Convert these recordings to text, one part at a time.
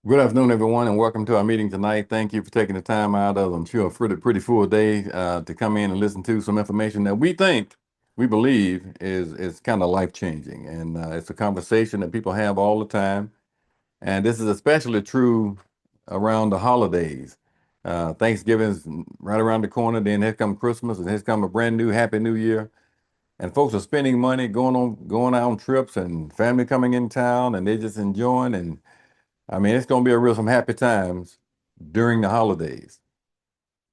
Good afternoon, everyone, and welcome to our meeting tonight. Thank you for taking the time out of, I'm sure, a pretty full day to come in and listen to some information that we believe is kind of life-changing. And it's a conversation that people have all the time. And this is especially true around the holidays. Thanksgiving's right around the corner, then here come Christmas, and here's come a brand new Happy New Year. And folks are spending money, going out on trips, and family coming in town, and they're just enjoying. And I mean, it's going to be some happy times during the holidays.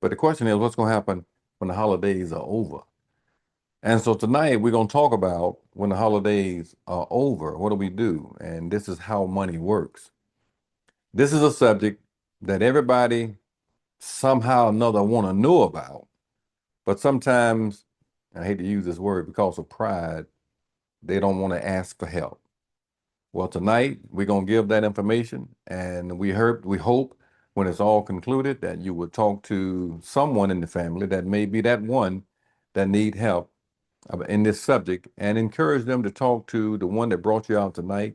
But the question is, what's going to happen when the holidays are over? And so tonight we're going to talk about when the holidays are over, what do we do? And this is how money works. This is a subject that everybody somehow or another want to know about. But sometimes, I hate to use this word because of pride, they don't want to ask for help. Well, tonight we're going to give that information, and we hope when it's all concluded that you will talk to someone in the family that may be that one that need help in this subject, and encourage them to talk to the one that brought you out tonight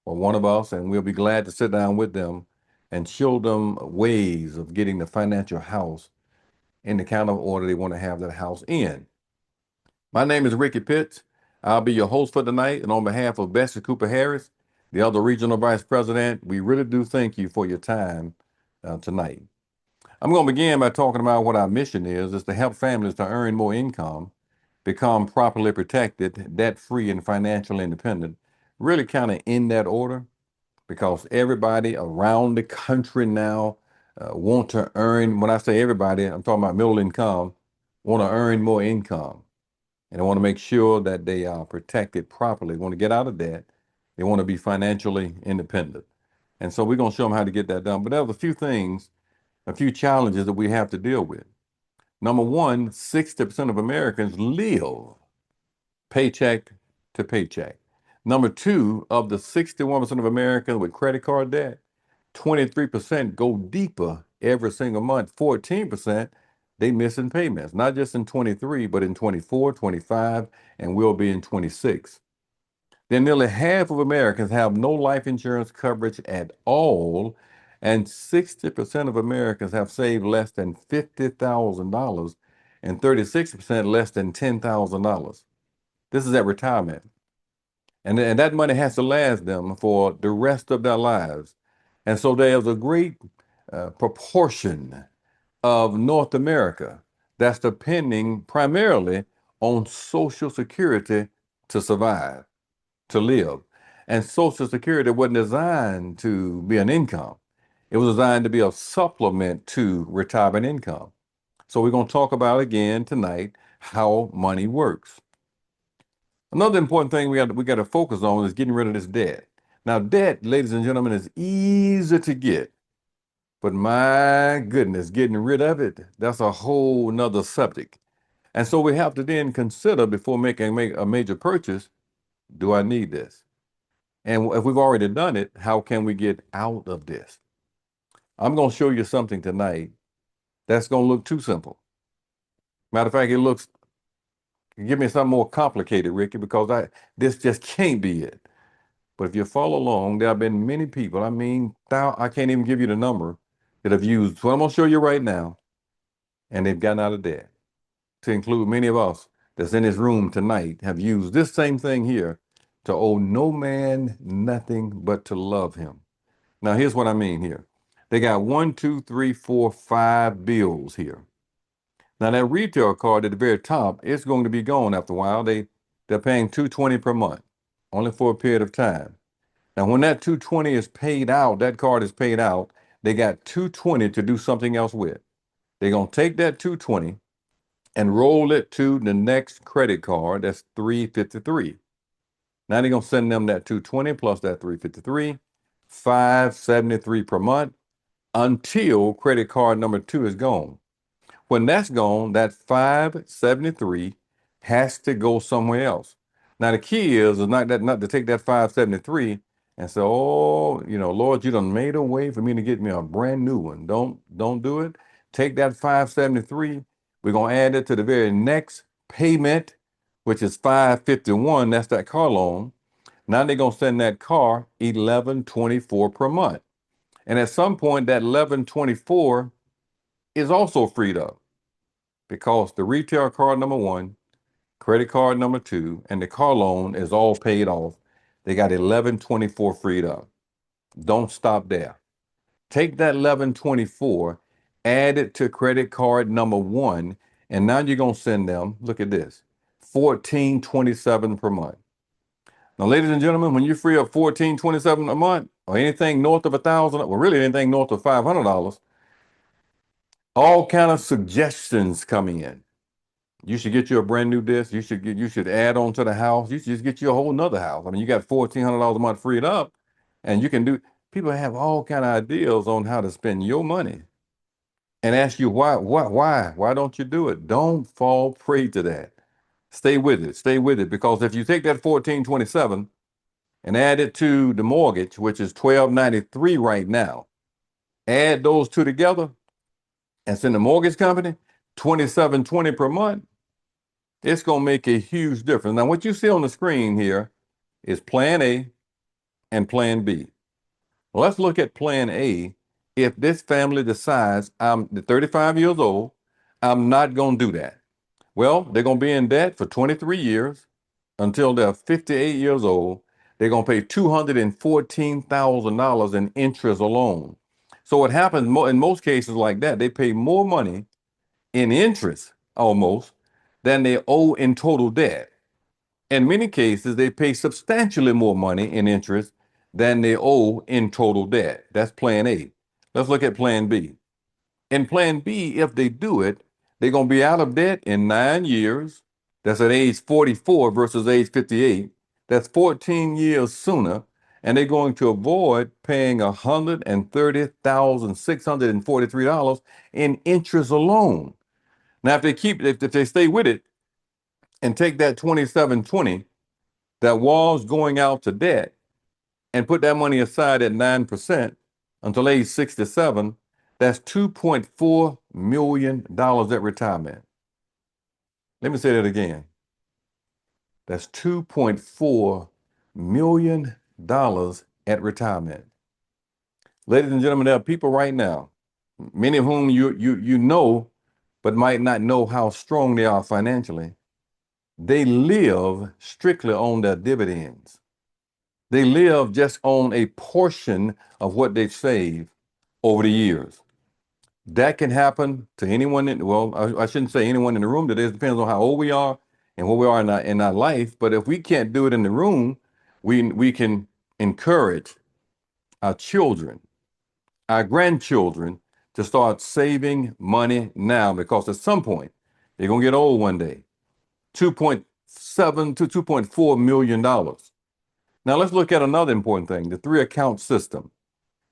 or one of us, and we'll be glad to sit down with them and show them ways of getting the financial house in the kind of order they want to have that house in. My name is Ricky Pitts. I'll be your host for tonight, and on behalf of Bessie Cooper Harris, the other regional vice president, we really do thank you for your time tonight. I'm going to begin by talking about what our mission is to help families to earn more income, become properly protected, debt-free, and financially independent, really kind of in that order, because everybody around the country now want to earn, when I say everybody, I'm talking about middle income, want to earn more income. And they want to make sure that they are protected properly. They want to get out of debt. They want to be financially independent. And so we're going to show them how to get that done. But there's a few things, a few challenges that we have to deal with. Number one, 60% of Americans live paycheck to paycheck. Number two, of the 61% of Americans with credit card debt, 23% go deeper every single month. 14%, they missing payments, not just in 23, but in 24, 25, and will be in 26. Then nearly half of Americans have no life insurance coverage at all, and 60% of Americans have saved less than $50,000 and 36% less than $10,000. This is at retirement. And that money has to last them for the rest of their lives. And so there's a great proportion of North America that's depending primarily on Social Security to survive, to live. And Social Security wasn't designed to be an income. It was designed to be a supplement to retirement income. So we're going to talk about again tonight how money works. Another important thing we got to focus on is getting rid of this debt. Now, debt, ladies and gentlemen, is easy to get, but my goodness, getting rid of it, that's a whole nother subject. And so we have to then consider before making a major purchase, do I need this? And if we've already done it, how can we get out of this? I'm going to show you something tonight that's going to look too simple. Matter of fact, give me something more complicated, Ricky, because this just can't be it. But if you follow along, there have been many people, I mean, I can't even give you the number, that have used what I'm going to show you right now, and they've gotten out of debt. To include many of us that's in this room tonight have used this same thing here to owe no man nothing but to love him. Now, here's what I mean here. They got 1, 2, 3, 4, 5 bills here. Now, that retail card at the very top, it's going to be gone after a while. They're paying $220 per month, only for a period of time. Now, when that 220 is paid out, that card is paid out, they got 220 to do something else with. They're going to take that 220 and roll it to the next credit card. That's 353. Now they're going to send them that 220 plus that 353, 573 per month until credit card number 2 is gone. When that's gone, that 573 has to go somewhere else. Now the key is not to take that 573 and say, oh, Lord, you done made a way for me to get me a brand new one. Don't do it. Take that 573. We're gonna add it to the very next payment, which is 551. That's that car loan. Now they're gonna send that car 1124 per month. And at some point, that 1124 is also freed up because the retail card number one, credit card number two, and the car loan is all paid off. They got 1124 freed up. Don't stop there. Take that 1124, add it to credit card number one, and now you're going to send them, look at this, 1427 per month. Now, ladies and gentlemen, when you free up 1427 a month, or anything north of $1,000, well, really anything north of $500, all kind of suggestions coming in. You should get you a brand new disc. You should add on to the house. You should just get you a whole nother house. I mean, you got $1,400 a month freed up, and you can do. People have all kind of ideas on how to spend your money, and ask you why don't you do it? Don't fall prey to that. Stay with it. Stay with it, because if you take that 1427 and add it to the mortgage, which is 1293 right now, add those two together and send the mortgage company 2720 per month. It's going to make a huge difference. Now, what you see on the screen here is plan A and plan B. Well, let's look at plan A. If this family decides I'm 35 years old, I'm not going to do that. Well, they're going to be in debt for 23 years until they're 58 years old. They're going to pay $214,000 in interest alone. So what happens in most cases like that, they pay more money in interest almost than they owe in total debt. In many cases, they pay substantially more money in interest than they owe in total debt. That's plan A. Let's look at plan B. In plan B, if they do it, they're going to be out of debt in 9 years. That's at age 44 versus age 58. That's 14 years sooner. And they're going to avoid paying $130,643 in interest alone. Now, if they stay with it and take that 2720 that was going out to debt and put that money aside at 9% until age 67, that's $2.4 million at retirement. Let me say that again. That's $2.4 million at retirement. Ladies and gentlemen, there are people right now, many of whom you know, but might not know how strong they are financially. They live strictly on their dividends. They live just on a portion of what they've saved over the years. That can happen to anyone I shouldn't say anyone in the room today. It depends on how old we are and where we are in our life. But if we can't do it in the room, we can encourage our children, our grandchildren to start saving money now, because at some point they're gonna get old one day. $2.7 to $2.4 million. Now let's look at another important thing, the 3-account system.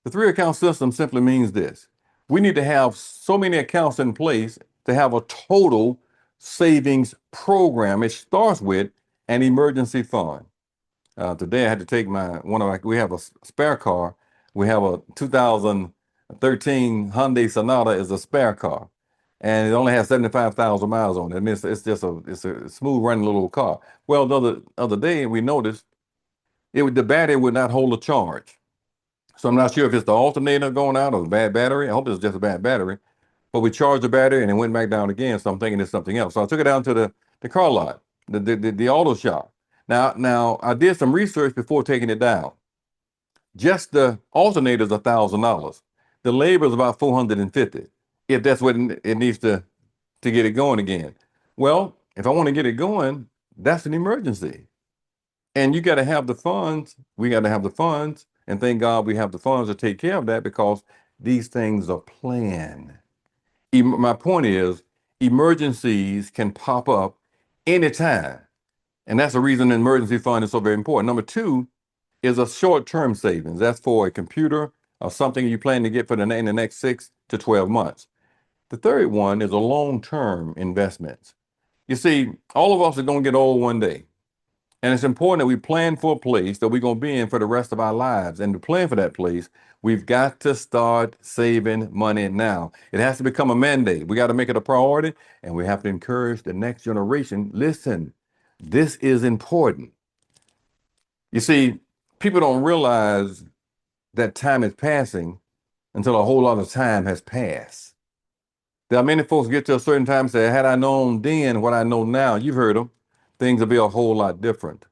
The 3-account system simply means this. We need to have so many accounts in place to have a total savings program. It starts with an emergency fund. Today I had to take we have a spare car. We have a 2013 Hyundai Sonata is a spare car, and it only has 75,000 miles on it. I mean, it's a smooth running little car. Well, the other day we noticed the battery would not hold a charge. So I'm not sure if it's the alternator going out or the bad battery. I hope it's just a bad battery. But we charged the battery and it went back down again. So I'm thinking it's something else. So I took it down to the car lot, the auto shop. Now I did some research before taking it down. Just the alternator is $1,000. The labor is about $450, if that's what it needs to get it going again. Well, if I want to get it going, that's an emergency. And you got to have the funds. We got to have the funds. And thank God we have the funds to take care of that, because these things are planned. My point is, emergencies can pop up anytime. And that's the reason an emergency fund is so very important. Number two is a short-term savings. That's for a computer or something you plan to get in the next 6 to 12 months. The third one is a long-term investment. You see, all of us are going to get old one day. And it's important that we plan for a place that we're going to be in for the rest of our lives. And to plan for that place, we've got to start saving money now. It has to become a mandate. We got to make it a priority, and we have to encourage the next generation. Listen, this is important. You see, people don't realize that time is passing until a whole lot of time has passed. There are many folks get to a certain time and say, had I known then what I know now, you've heard them, things will be a whole lot different.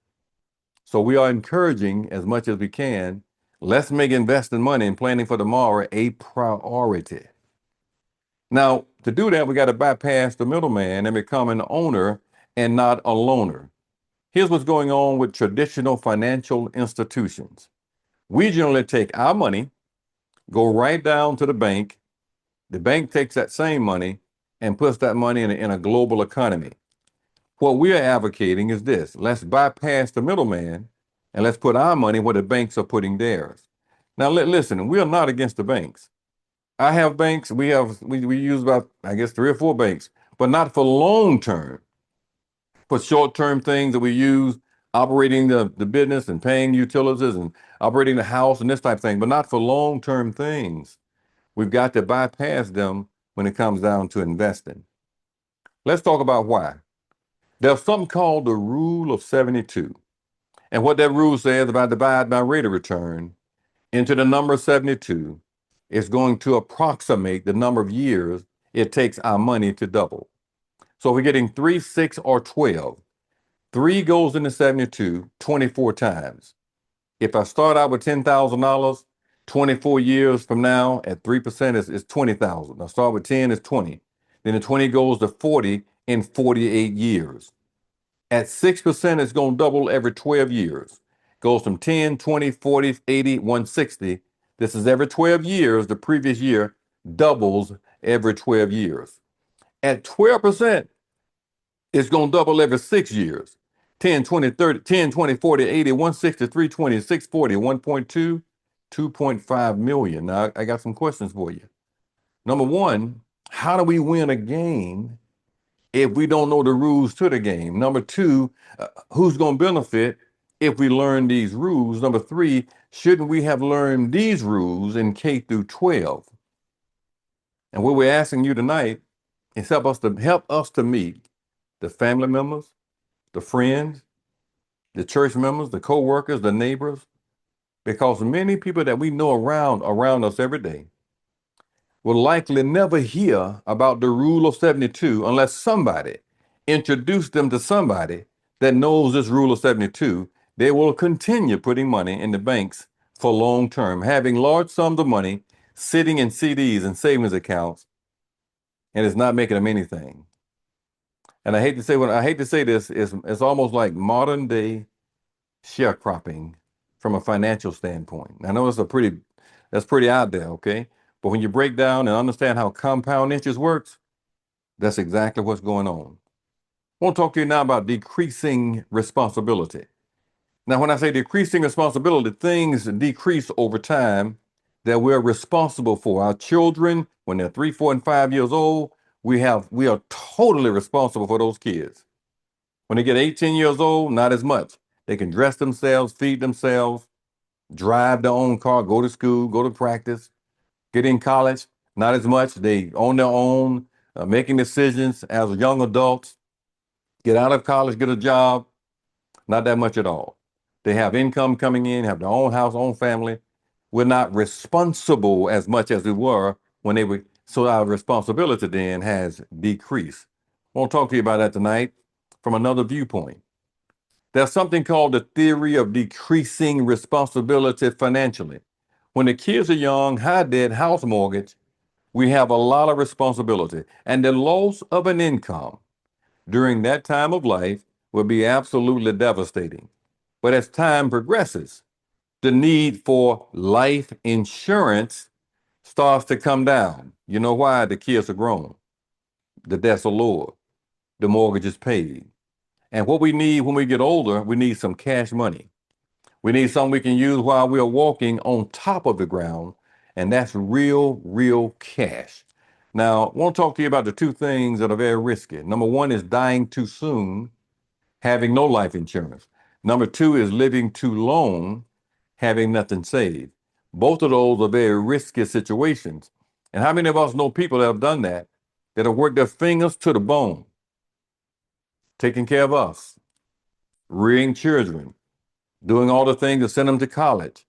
So we are encouraging as much as we can, let's make investing money and planning for tomorrow a priority. Now, to do that, we got to bypass the middleman and become an owner and not a loaner. Here's what's going on with traditional financial institutions. We generally take our money, go right down to the bank. The bank takes that same money and puts that money in a global economy. What we are advocating is this: let's bypass the middleman and let's put our money where the banks are putting theirs. Now, listen, we are not against the banks. I have banks. We use about, I guess, 3 or 4 banks, but not for long term. For short term things that we use, operating the business and paying utilities and operating the house and this type of thing, but not for long term things. We've got to bypass them when it comes down to investing. Let's talk about why. There's something called the Rule of 72. And what that rule says, if I divide my rate of return into the number 72, it's going to approximate the number of years it takes our money to double. So if we're getting 3, 6, or 12, 3 goes into 72 24 times. If I start out with $10,000, 24 years from now at 3% is 20,000. I start with 10 is 20. Then the 20 goes to 40 in 48 years. At 6%, it's going to double every 12 years. Goes from 10, 20, 40, 80, 160. This is every 12 years. The previous year doubles every 12 years. At 12%, it's going to double every 6 years. 10, 20, 30, 10, 20, 40, 80, 160, 320, 640, 1.2, 2.5 million. Now, I got some questions for you. Number one, how do we win a game if we don't know the rules to the game? Number two, who's going to benefit if we learn these rules? Number three, shouldn't we have learned these rules in K through 12? And what we're asking you tonight is help us to meet the family members, the friends, the church members, the co-workers, the neighbors, because many people that we know around us every day will likely never hear about the Rule of 72 unless somebody introduced them to somebody that knows this Rule of 72. They will continue putting money in the banks for long term, having large sums of money sitting in CDs and savings accounts, and it's not making them anything. And I hate to say this, it's almost like modern day sharecropping from a financial standpoint. I know that's pretty out there, okay? But when you break down and understand how compound interest works, that's exactly what's going on. I want to talk to you now about decreasing responsibility. Now, when I say decreasing responsibility, things decrease over time that we're responsible for. Our children, when they're 3, 4, and 5 years old, we are totally responsible for those kids. When they get 18 years old, not as much. They can dress themselves, feed themselves, drive their own car, go to school, go to practice, get in college, not as much. They own their own, making decisions as young adults, get out of college, get a job, not that much at all. They have income coming in, have their own house, own family. We're not responsible as much as we were when they were, so our responsibility then has decreased. I want to talk to you about that tonight from another viewpoint. There's something called the theory of decreasing responsibility financially. When the kids are young, high debt, house mortgage, we have a lot of responsibility. And the loss of an income during that time of life will be absolutely devastating. But as time progresses, the need for life insurance starts to come down. You know why? The kids are grown. The debts are lower. The mortgage is paid. And what we need when we get older, we need some cash money. We need something we can use while we are walking on top of the ground, and that's real cash. Now, I want to talk to you about the 2 things that are very risky. Number 1 is dying too soon, having no life insurance. Number 2 is living too long, having nothing saved. Both of those are very risky situations. And how many of us know people that have done that have worked their fingers to the bone, taking care of us, rearing children, doing all the things to send them to college,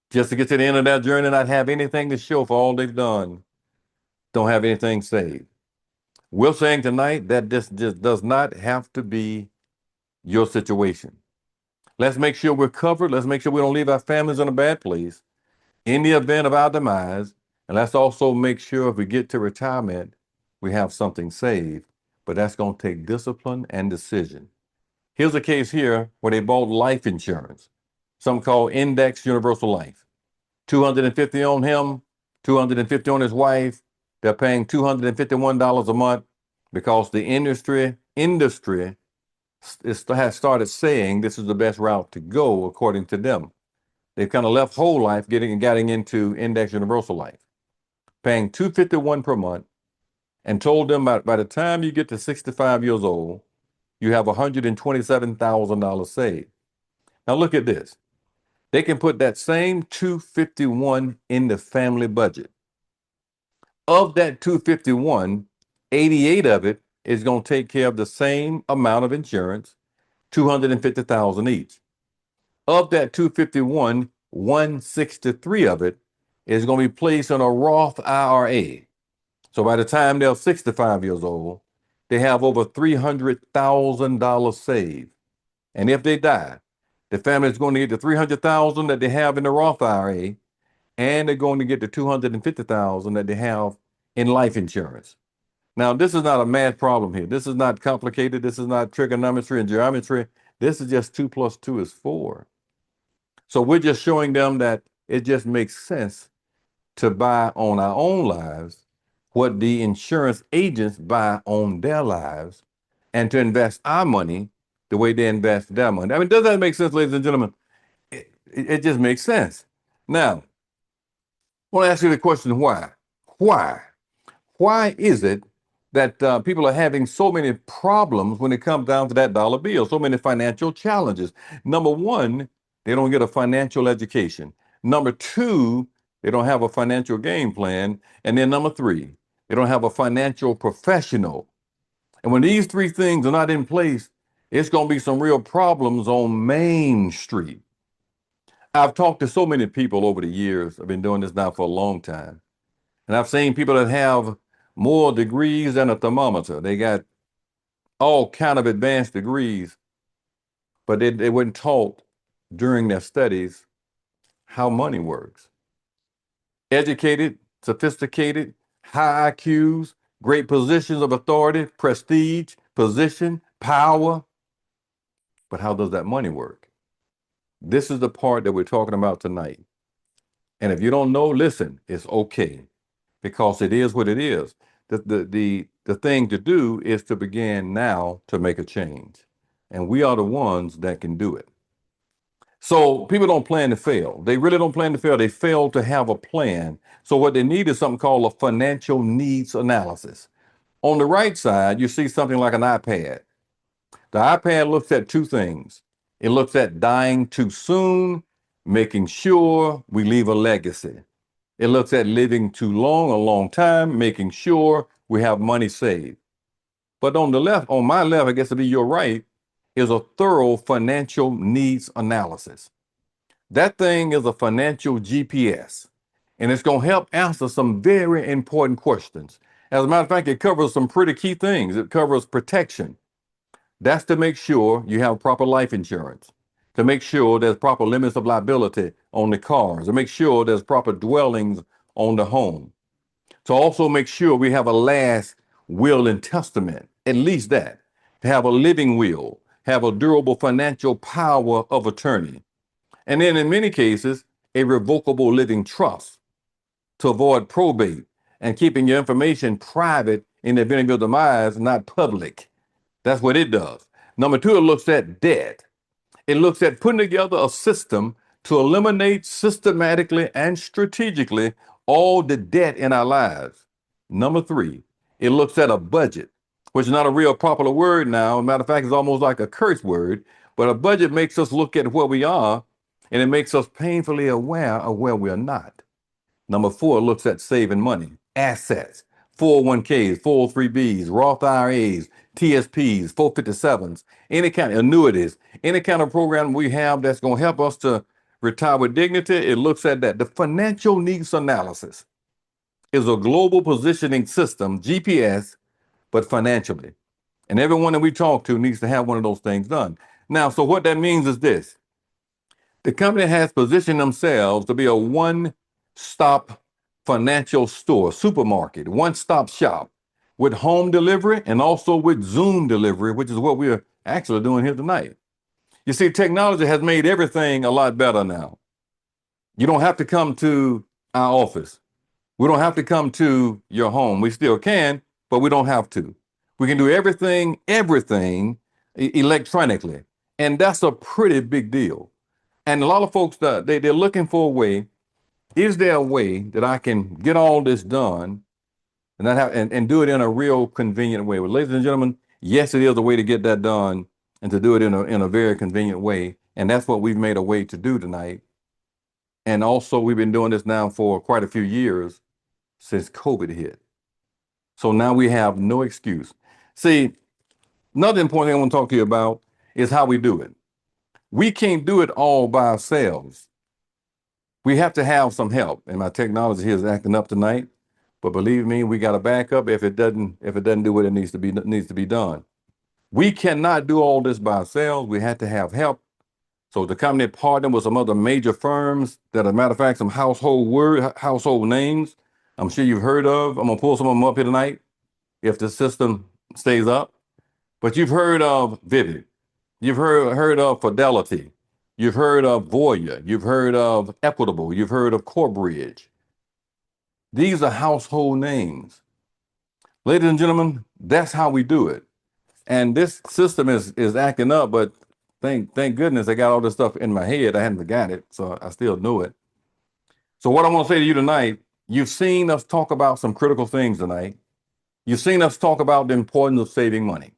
just to get to the end of that journey and not have anything to show for all they've done, don't have anything saved. We're saying tonight that this just does not have to be your situation. Let's make sure we're covered. Let's make sure we don't leave our families in a bad place in the event of our demise. And let's also make sure if we get to retirement, we have something saved. But that's going to take discipline and decision. Here's a case here where they bought life insurance, something called Index Universal Life. 250 on him, 250 on his wife. They're paying $251 a month because the industry has started saying this is the best route to go according to them. They've kind of left whole life getting into Index Universal Life, paying $251 per month, and told them by the time you get to 65 years old, you have $127,000 saved. Now look at this. They can put that same $251 in the family budget. Of that $251, 88 of it is going to take care of the same amount of insurance, $250,000 each. Of that $251, 163 of it is going to be placed in a Roth IRA. So by the time they're 65 years old, they have over $300,000 saved. And if they die, the family is going to get the $300,000 that they have in the Roth IRA, and they're going to get the $250,000 that they have in life insurance. Now, this is not a math problem here. This is not complicated. This is not trigonometry and geometry. This is just 2 + 2 is 4. So we're just showing them that it just makes sense to buy on our own lives what the insurance agents buy on their lives, and to invest our money the way they invest their money. I mean, does that make sense, ladies and gentlemen? It just makes sense. Now, I want to ask you the question, why? Why is it that people are having so many problems when it comes down to that dollar bill, so many financial challenges? Number one, they don't get a financial education. Number two, they don't have a financial game plan. And then number three, they don't have a financial professional. And when these three things are not in place, it's going to be some real problems on Main Street. I've talked to so many people over the years. I've been doing this now for a long time. And I've seen people that have more degrees than a thermometer. They got all kind of advanced degrees, but they weren't taught during their studies how money works. Educated, sophisticated, high IQs, great positions of authority, prestige, position, power. But how does that money work? This is the part that we're talking about tonight. And if you don't know, listen, it's okay, because it is what it is. The thing to do is to begin now to make a change. And we are the ones that can do it. So people don't plan to fail. They really don't plan to fail. They fail to have a plan. So what they need is something called a financial needs analysis. On the right side, you see something like an iPad. The iPad looks at two things. It looks at dying too soon, making sure we leave a legacy. It looks at living too long, a long time, making sure we have money saved. But on the left, on my left, I guess it'd be your right, is a thorough financial needs analysis. That thing is a financial GPS, and it's going to help answer some very important questions. As a matter of fact, it covers some pretty key things. It covers protection. That's to make sure you have proper life insurance, to make sure there's proper limits of liability on the cars, to make sure there's proper dwellings on the home, to also make sure we have a last will and testament, at least that, to have a living will, have a durable financial power of attorney, and then in many cases, a revocable living trust to avoid probate and keeping your information private in the event of your demise, not public. That's what it does. Number two, it looks at debt. It looks at putting together a system to eliminate systematically and strategically all the debt in our lives. Number three, it looks at a budget, which is not a real popular word now. As a matter of fact, it's almost like a curse word. But a budget makes us look at where we are, and it makes us painfully aware of where we're not. Number four looks at saving money, assets, 401ks, 403bs, Roth IRAs, TSPs, 457s, any kind of annuities, any kind of program we have that's going to help us to Retire with Dignity, it looks at that. The financial needs analysis is a global positioning system, GPS, but financially. And everyone that we talk to needs to have one of those things done. Now, so what that means is this. The company has positioned themselves to be a one-stop financial store, supermarket, one-stop shop with home delivery and also with Zoom delivery, which is what we're actually doing here tonight. You see, technology has made everything a lot better now. You don't have to come to our office. We don't have to come to your home. We still can, but we don't have to. We can do everything electronically. And that's a pretty big deal. And a lot of folks, they're looking for a way. Is there a way that I can get all this done and not have and do it in a real convenient way? Well, ladies and gentlemen, yes, it is a way to get that done and to do it in a very convenient way. And that's what we've made a way to do tonight. And also, we've been doing this now for quite a few years since COVID hit. So now we have no excuse. See, another important thing I want to talk to you about is how we do it. We can't do it all by ourselves. We have to have some help. And my technology here is acting up tonight. But believe me, we got a backup if it doesn't do what it needs to be done. We cannot do all this by ourselves. We had to have help. So the company partnered with some other major firms that, as a matter of fact, some household names I'm sure you've heard of. I'm gonna pull some of them up here tonight if the system stays up. But you've heard of Vivid. You've heard of Fidelity. You've heard of Voya. You've heard of Equitable. You've heard of Corebridge. These are household names. Ladies and gentlemen, that's how we do it. And this system is acting up, but thank goodness I got all this stuff in my head. I hadn't forgot it, so I still knew it. So what I want to say to you tonight, you've seen us talk about some critical things tonight. You've seen us talk about the importance of saving money.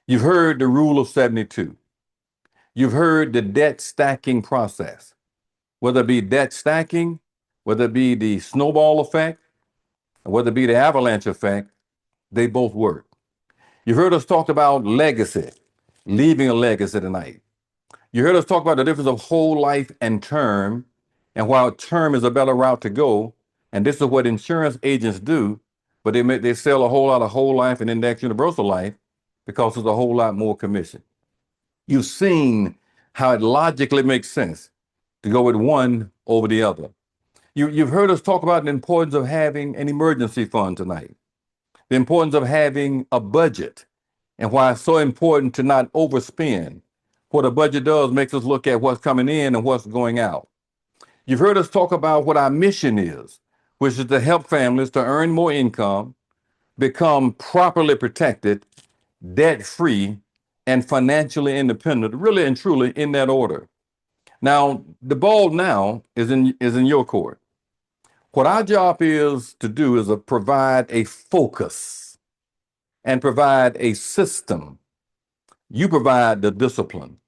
You've heard the rule of 72. You've heard the debt stacking process, whether it be debt stacking, whether it be the snowball effect, or whether it be the avalanche effect, they both work. You've heard us talk about legacy, leaving a legacy tonight. You heard us talk about the difference of whole life and term, and while term is a better route to go, and this is what insurance agents do, but they sell a whole lot of whole life and index universal life because there's a whole lot more commission. You've seen how it logically makes sense to go with one over the other. You've heard us talk about the importance of having an emergency fund tonight, the importance of having a budget, and why it's so important to not overspend. What a budget does makes us look at what's coming in and what's going out. You've heard us talk about what our mission is, which is to help families to earn more income, become properly protected, debt-free, and financially independent, really and truly in that order. Now, the ball now is in your court. What our job is to do is to provide a focus and provide a system. You provide the discipline.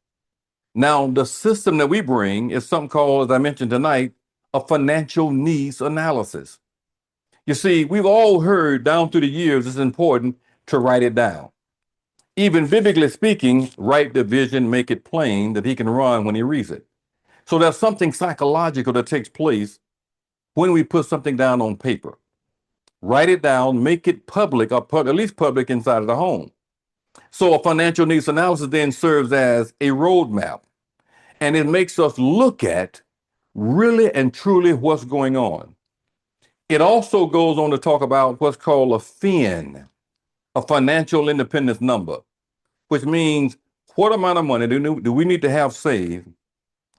Now, the system that we bring is something called, as I mentioned tonight, a financial needs analysis. You see, we've all heard down through the years it's important to write it down. Even biblically speaking, write the vision, make it plain that he can run when he reads it. So there's something psychological that takes place when we put something down on paper. Write it down, make it public, or at least public inside of the home. So a financial needs analysis then serves as a roadmap, and it makes us look at really and truly what's going on. It also goes on to talk about what's called a FIN, a financial independence number, which means what amount of money do we need to have saved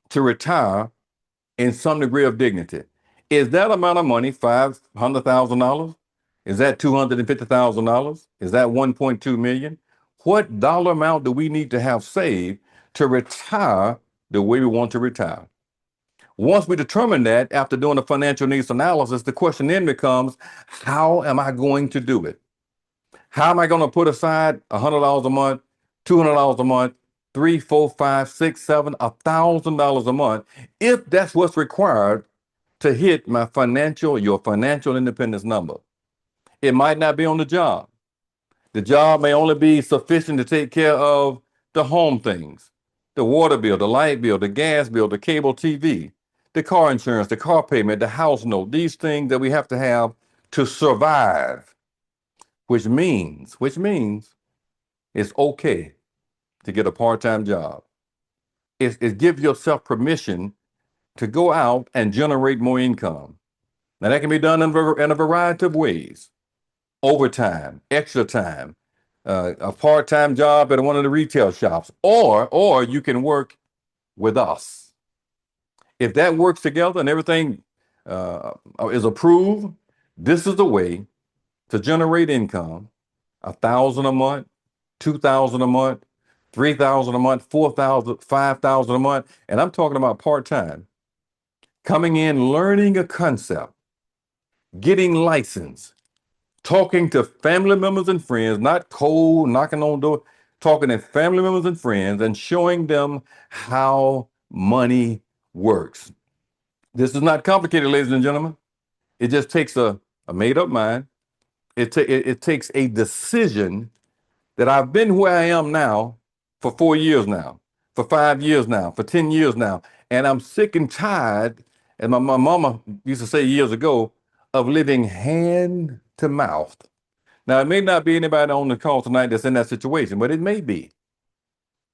to retire in some degree of dignity? Is that amount of money $500,000? Is that $250,000? Is that 1.2 million? What dollar amount do we need to have saved to retire the way we want to retire? Once we determine that, after doing a financial needs analysis, the question then becomes, how am I going to do it? How am I going to put aside $100 a month, $200 a month, $300, $400, $500, $600, $700, $1,000 a month, if that's what's required to hit your financial independence number? It might not be on the job. The job may only be sufficient to take care of the home things. the water bill, the light bill, the gas bill, the cable TV, the car insurance, the car payment, the house note, these things that we have to have to survive, which means it's okay to get a part-time job. It gives yourself permission to go out and generate more income. Now that can be done in a variety of ways. Overtime, extra time, a part-time job at one of the retail shops, or you can work with us. If that works together and everything is approved, this is the way to generate income: 1,000 a month, 2,000 a month, 3,000 a month, 4,000, 5,000 a month, and I'm talking about part-time. Coming in, learning a concept, getting licensed, talking to family members and friends, not cold knocking on door, talking to family members and friends and showing them how money works. This is not complicated, ladies and gentlemen. It just takes a made up mind. It takes a decision that I've been where I am now for 4 years now, for 5 years now, for 10 years now. And I'm sick and tired, as my mama used to say years ago, of living hand to mouth. Now, it may not be anybody on the call tonight that's in that situation, but it may be.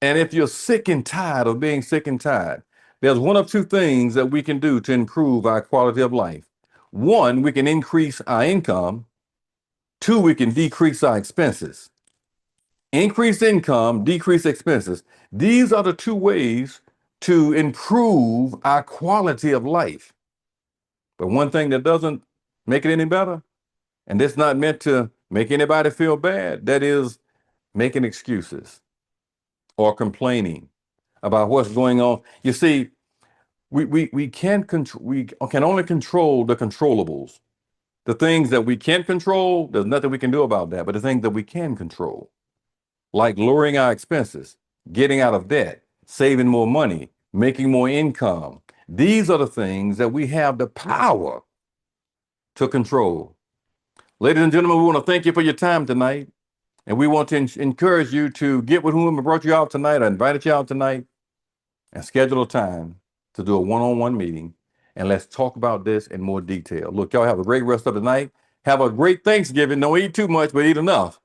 And if you're sick and tired of being sick and tired, there's one of two things that we can do to improve our quality of life. One, we can increase our income. Two, we can decrease our expenses. Increase income, decrease expenses. These are the two ways to improve our quality of life. But one thing that doesn't make it any better, and it's not meant to make anybody feel bad, that is making excuses or complaining about what's going on. You see, we can only control the controllables. The things that we can't control, there's nothing we can do about that. But the things that we can control, like lowering our expenses, getting out of debt, saving more money, making more income, these are the things that we have the power to control. Ladies and gentlemen, we want to thank you for your time tonight. And we want to encourage you to get with whomever brought you out tonight or invited you out tonight and schedule a time to do a one-on-one meeting. And let's talk about this in more detail. Look, y'all have a great rest of the night. Have a great Thanksgiving. Don't eat too much, but eat enough.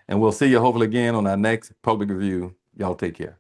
And we'll see you hopefully again on our next public review. Y'all take care.